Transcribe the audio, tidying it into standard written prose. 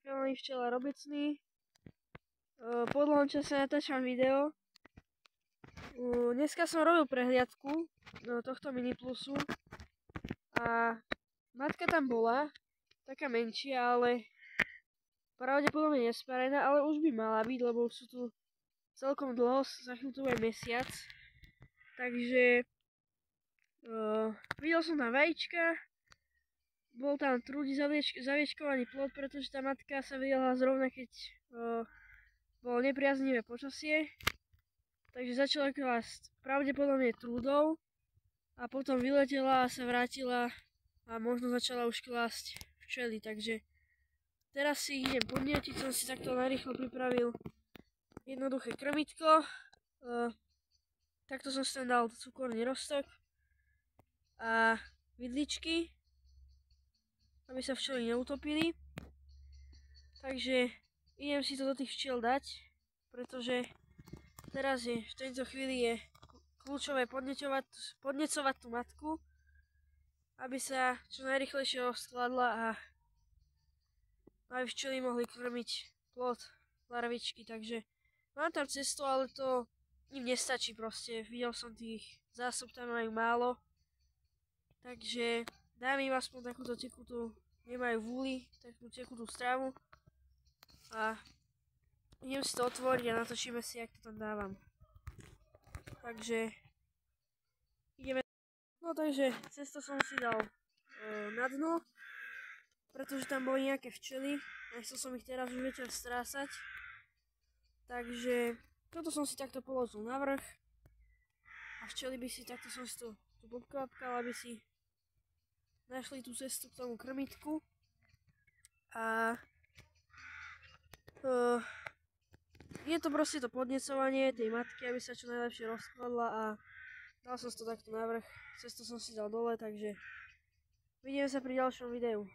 kanáli Včelár obecný. Po dlhom čase natáčam video. Dneska som robil prehliadku tohto Mini Plusu a matka tam bola, taká menšia, ale pravdepodobne nesparená, ale už by mala byť, lebo sú tu celkom dlho, za chvíľu to bude mesiac. Takže videl som tam vajíčka, bol tam trúdi zaviečkovaný plod, pretože tá matka sa videla zrovna, keď bolo nepriaznivé počasie. Takže začala klásť pravdepodobne trúdou a potom vyletela a sa vrátila a možno začala už klásť včely. Takže teraz si idem podnietiť, som si takto narýchlo pripravil jednoduché krmitko. Takto som si tam dal cukorný roztok a vidličky, aby sa včely neutopili. Takže idem si to do tých včiel dať, pretože teraz v tejto chvíli je kľúčové podnecovať tú matku, aby sa čo najrýchlejšie skladla a aby včely mohli krmiť plod, larvičky. Takže mám tam cesto, ale to im nestačí proste. Videl som tých zásob, tam majú málo. Takže dám im aspoň takúto tekutú, nemajú vúli, takú tekutú stravu. A idem si to otvoriť a natočíme si, jak to tam dávam. Takže ideme. No takže cesto som si dal na dno, pretože tam boli nejaké včely. Nechcel som ich teraz už večer strásať. Takže toto som si takto položil na vrch. A včely by si takto som si tu popklapkal, aby si našli tú cestu k tomu krmitku. A je to proste to podnecovanie tej matky, aby sa čo najlepšie rozkladla a dal som si to takto na vrch. Cesto som si dal dole, takže vidíme sa pri ďalšom videu.